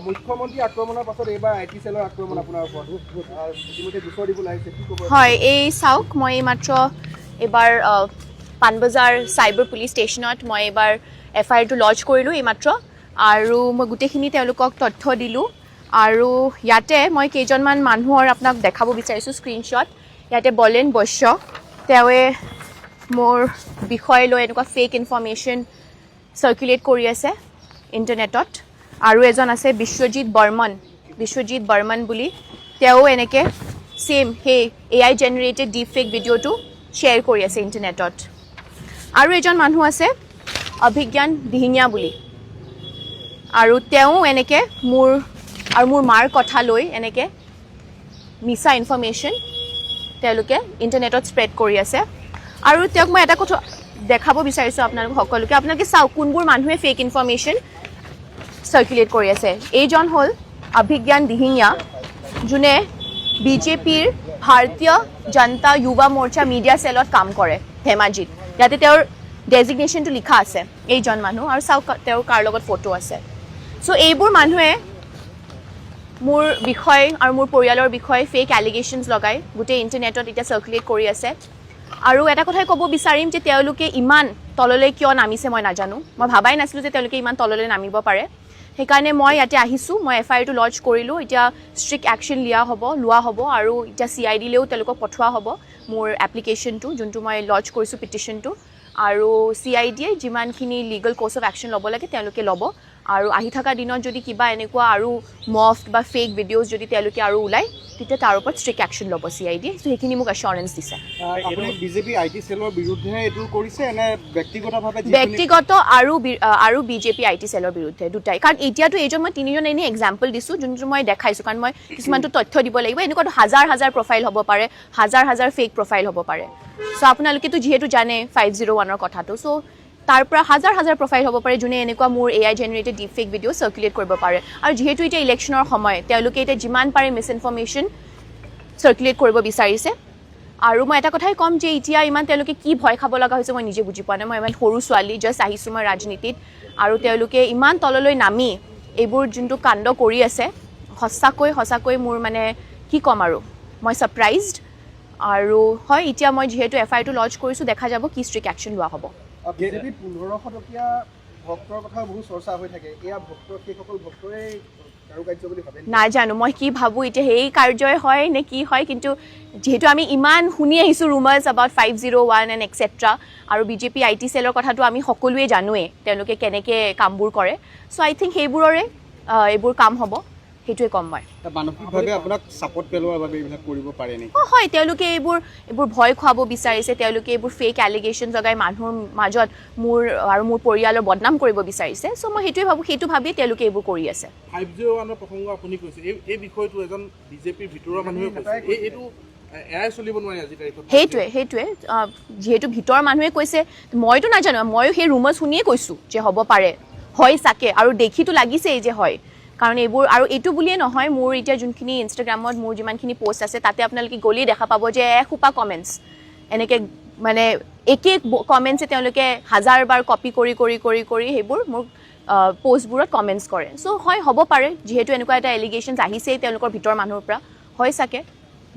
মুখ্যমন্ত্ৰী আক্ৰমণৰ পাছত এইবাৰ আইটি সেলৰ আক্ৰমণ আপোনাৰ ওপৰত ইতিমধ্যে গোচৰ দিবলৈ আহিছে কি ক'ব হয় এই চাওক মই মাত্ৰ এবাৰ পানবজাৰ চাইবাৰ পুলিচ ষ্টেচনত মই এবাৰ এফআইআৰটো লঞ্চ কৰিলোঁ এইমাত্ৰ আৰু মই গোটেইখিনি তেওঁলোকক তথ্য দিলোঁ আৰু ইয়াতে মই কেইজনমান মানুহৰ আপোনাক দেখাব বিচাৰিছোঁ স্ক্ৰীনশ্বট ইয়াতে বলেন বৈশ্য তেওঁৱে মোৰ বিষয় লৈ এনেকুৱা ফেক ইনফৰ্মেশ্যন চাৰ্কুলেট কৰি আছে ইণ্টাৰনেটত আৰু এজন আছে বিশ্বজিৎ বৰ্মন বুলি তেওঁ এনেকৈ সেম সেই AI জেনেৰেটেড ডিপ ফেক ভিডিঅ'টো শ্বেয়াৰ কৰি আছে ইণ্টাৰনেটত আৰু এজন মানুহ আছে অভিজ্ঞান দিহিঙীয়া বুলি আৰু তেওঁ এনেকৈ মোৰ মাৰ কথা লৈ এনেকৈ মিছা ইনফৰ্মেশ্যন তেওঁলোকে ইণ্টাৰনেটত স্প্ৰেড কৰি আছে আৰু তেওঁক মই এটা কথা দেখাব বিচাৰিছোঁ আপোনালোক সকলোকে আপোনালোকে চাওক কোনবোৰ মানুহে ফেক ইনফৰ্মেশ্যন চাৰ্কুলেট কৰি আছে এইজন হ'ল অভিজ্ঞান দিহিঙীয়া যোনে বিজেপিৰ ভাৰতীয় জনতা যুৱা মৰ্চা মিডিয়া চেলত কাম কৰে ধেমাজিত ইয়াতে তেওঁৰ ডেজিগনেশ্যনটো লিখা আছে এইজন মানুহ আৰু চাওক তেওঁৰ কাৰ লগত ফটো আছে চ' এইবোৰ মানুহে মোৰ বিষয় আৰু মোৰ পৰিয়ালৰ বিষয়ে ফেক এলিগেশ্যনছ লগাই গোটেই ইণ্টাৰনেটত এতিয়া চাৰ্কুলেট কৰি আছে আৰু এটা কথাই ক'ব বিচাৰিম যে তেওঁলোকে ইমান তললৈ কিয় নামিছে মই নাজানো মই ভাবাই নাছিলোঁ যে তেওঁলোকে ইমান তললৈ নামিব পাৰে সেইকাৰণে মই ইয়াতে আহিছোঁ মই এফআইআৰটো লঞ্চ কৰিলোঁ এতিয়া ষ্ট্ৰিক্ট একশ্যন লোৱা হ'ব আৰু এতিয়া CIDলৈও তেওঁলোকক পঠোৱা হ'ব মোৰ এপ্লিকেশ্যনটো যোনটো মই লঞ্চ কৰিছোঁ পিটিশ্যনটো আৰু CIDয়ে যিমানখিনি লিগেল কোৰ্চ অফ একশ্যন ল'ব লাগে তেওঁলোকে ল'ব আৰু আহি থকা দিনত যদি কিবা এনেকুৱা আৰু মফড বা ফেক ভিডিঅ'জ যদি তেওঁলোকে আৰু ওলায় তেতিয়া তাৰ ওপৰত ষ্ট্ৰিক্ট একশ্যন ল'ব CIDয়ে চ' সেইখিনি মোক এশ্বৰেঞ্চ দিছে আপুনি বিজেপি আইটি সেলৰ বিৰুদ্ধে এইটো কৰিছে নে ব্যক্তিগতভাৱে ব্যক্তিগত আৰু বিজেপি আইটি সেলৰ বিৰুদ্ধে দুটাই কাৰণ এতিয়াতো এইজন মই তিনিজন এনেই এক্সাম্পল দিছোঁ যোনটো মই দেখাইছোঁ কাৰণ মই কিছুমানটো তথ্য দিব লাগিব এনেকুৱাতো হাজাৰ প্ৰফাইল হ'ব পাৰে হাজাৰ ফেক প্ৰফাইল হ'ব পাৰে চ' আপোনালোকেতো যিহেতু জানে 501ৰ কথাটো চ' তাৰ পৰা হাজাৰ প্ৰফাইল হ'ব পাৰে যোনে এনেকুৱা মোৰ AI generated deep fake video' circulate কৰিব পাৰে আৰু যিহেতু এতিয়া ইলেকশ্যনৰ সময় তেওঁলোকে এতিয়া যিমান পাৰে মিছ ইনফৰ্মেশ্যন চাৰ্কুলেট কৰিব বিচাৰিছে আৰু মই এটা কথাই ক'ম যে এতিয়া ইমান তেওঁলোকে কি ভয় খাব লগা হৈছে মই নিজে বুজি পোৱা নাই মই ইমান সৰু ছোৱালী জাষ্ট আহিছোঁ মই ৰাজনীতিত আৰু তেওঁলোকে ইমান তললৈ নামি এইবোৰ যোনটো কাণ্ড কৰি আছে সঁচাকৈ মোৰ মানে কি ক'ম আৰু মই ছাৰপ্ৰাইজড আৰু হয় এতিয়া মই যিহেতু এফআইআৰটো লঞ্চ কৰিছোঁ দেখা যাব কি ষ্ট্ৰিক্ট একশ্যন লোৱা হ'ব বিজেপিত 1500 টকীয়া ভক্তৰ কথা বহু চৰ্চা হৈ থাকে এয়া সেইসকল ভক্তৰে কাৰুকাৰ্য বুলি ভাবে নাজানো মই কি ভাবোঁ এতিয়া সেই কাৰ্যই হয় নে কি হয় কিন্তু যিহেতু আমি ইমান শুনি আহিছোঁ ৰুমাৰ্ছ এবাউট 501 এণ্ড এক্সেট্ৰা আৰু বিজেপি আইটি সেলৰ কথাটো আমি সকলোৱে জানোৱেই তেওঁলোকে কেনেকৈ কামবোৰ কৰে চ' আই থিংক সেইবোৰৰে এইবোৰ কাম হ'ব সেইটোৱে ক'ম মই মানসিকভাৱে আপোনাক ছাপোৰ্ট পেলোৱাৰ বাবে এইবিলাক কৰিব পাৰে নেকি হয় তেওঁলোকে এইবোৰ ভয় খুৱাব বিচাৰিছে তেওঁলোকে এইবোৰ ফেক এলিগেশ্যন লগাই মানুহৰ মাজত মোৰ পৰিয়ালৰ বদনাম কৰিব বিচাৰিছে চ' মই সেইটোৱে ভাবোঁ সেইটো ভাবিয়ে তেওঁলোকে এইবোৰ কৰি আছে 501ৰ প্ৰসংগ আপুনি কৈছে এই বিষয়টো এজন বিজেপিৰ ভিতৰুৱা মানুহে কৈছে এইটো এৰাই চলিব নোৱাৰে আজি তাৰিখত সেইটোৱে যিহেতু ভিতৰৰ মানুহে কৈছে মইতো নাজানো ময়ো সেই ৰুমাৰ্ছ শুনিয়ে কৈছোঁ যে হ'ব পাৰে হয় চাগে আৰু দেখিতো লাগিছেই যে হয় কাৰণ এইবোৰ আৰু এইটো বুলিয়ে নহয় মোৰ এতিয়া যোনখিনি ইনষ্টাগ্ৰামত মোৰ যিমানখিনি পষ্ট আছে তাতে আপোনালোকে গ'লেই দেখা পাব যে এসোপা কমেণ্টছ এনেকৈ মানে একে কমেণ্টছে তেওঁলোকে হাজাৰবাৰ কপি কৰি সেইবোৰ মোৰ পষ্টবোৰত কমেণ্টছ কৰে চ' হয় হ'ব পাৰে যিহেতু এনেকুৱা এটা এলিগেশ্যনছ আহিছেই তেওঁলোকৰ ভিতৰৰ মানুহৰ পৰা হয় চাগে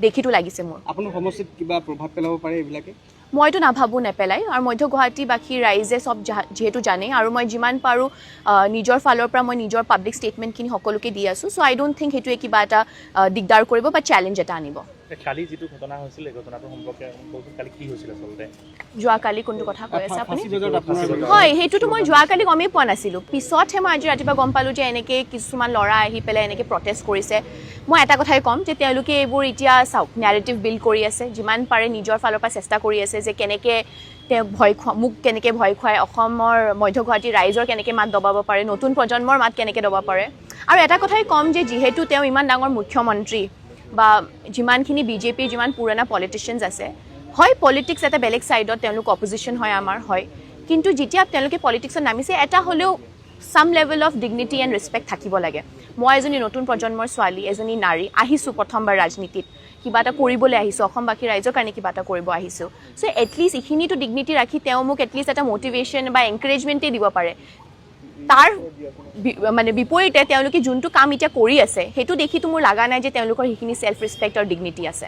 দেখিতো লাগিছে মোৰ আপোনাৰ সমষ্টিত কিবা প্ৰভাৱ পেলাব পাৰে এইবিলাকে মইতো নাভাবোঁ নেপেলাই আৰু মধ্য গুৱাহাটীবাসী ৰাইজে চব যিহেতু জানে আৰু মই যিমান পাৰোঁ নিজৰ ফালৰ পৰা মই নিজৰ পাব্লিক ষ্টেটমেণ্টখিনি সকলোকে দি আছোঁ চ' আই ডোণ্ট থিংক সেইটোৱে কিবা এটা দিগদাৰ কৰিব বা চেলেঞ্জ এটা আনিব কালি যিটো ঘটনা হৈছিল এই ঘটনাটো সম্পৰ্কে কালি কি হৈছিল আচলতে যোৱাকালি কোনটো কথা কৈ আছে আপুনি হয় সেইটোতো মই যোৱাকালি গমেই পোৱা নাছিলোঁ পিছতহে মই আজি ৰাতিপুৱা গম পালোঁ যে এনেকৈ কিছুমান ল'ৰা আহি পেলাই এনেকৈ প্ৰটেষ্ট কৰিছে মই এটা কথাই ক'ম যে তেওঁলোকে এইবোৰ এতিয়া চাওক নেৰেটিভ বিল্ড কৰি আছে যিমান পাৰে নিজৰ ফালৰ পৰা চেষ্টা কৰি আছে যে কেনেকৈ তেওঁ মোক কেনেকৈ ভয় খুৱাই অসমৰ মধ্য গুৱাহাটীৰ ৰাইজৰ কেনেকৈ মাত দবাব পাৰে নতুন প্ৰজন্মৰ মাত কেনেকৈ দবাব পাৰে আৰু এটা কথাই ক'ম যে যিহেতু তেওঁ ইমান ডাঙৰ মুখ্যমন্ত্ৰী বা যিমানখিনি বিজেপিৰ যিমান পুৰণা পলিটিচিয়ানছ আছে হয় পলিটিক্স এটা বেলেগ ছাইডত তেওঁলোক অপজিশ্যন হয় আমাৰ হয় কিন্তু যেতিয়া তেওঁলোকে পলিটিক্সত নামিছে এটা হ'লেও same level of dignity and respect থাকিব লাগে মই এজনী নতুন প্ৰজন্মৰ ছোৱালী এজনী নাৰী আহিছোঁ প্ৰথমবাৰ ৰাজনীতিত কিবা এটা কৰিবলৈ আহিছোঁ অসমবাসী ৰাইজৰ কাৰণে কিবা এটা কৰিব আহিছোঁ চ' এটলিষ্ট এইখিনিতো ডিগনিটি ৰাখি তেওঁ মোক এটলিষ্ট এটা মটিভেশ্যন বা এনকাৰেজমেণ্টেই দিব পাৰে তাৰ মানে বিপৰীতে তেওঁলোকে যোনটো কাম এতিয়া কৰি আছে সেইটো দেখিতো মোৰ লগা নাই যে তেওঁলোকৰ সেইখিনি ছেল্ফ ৰেচপেক্ট আৰু ডিগনিটি আছে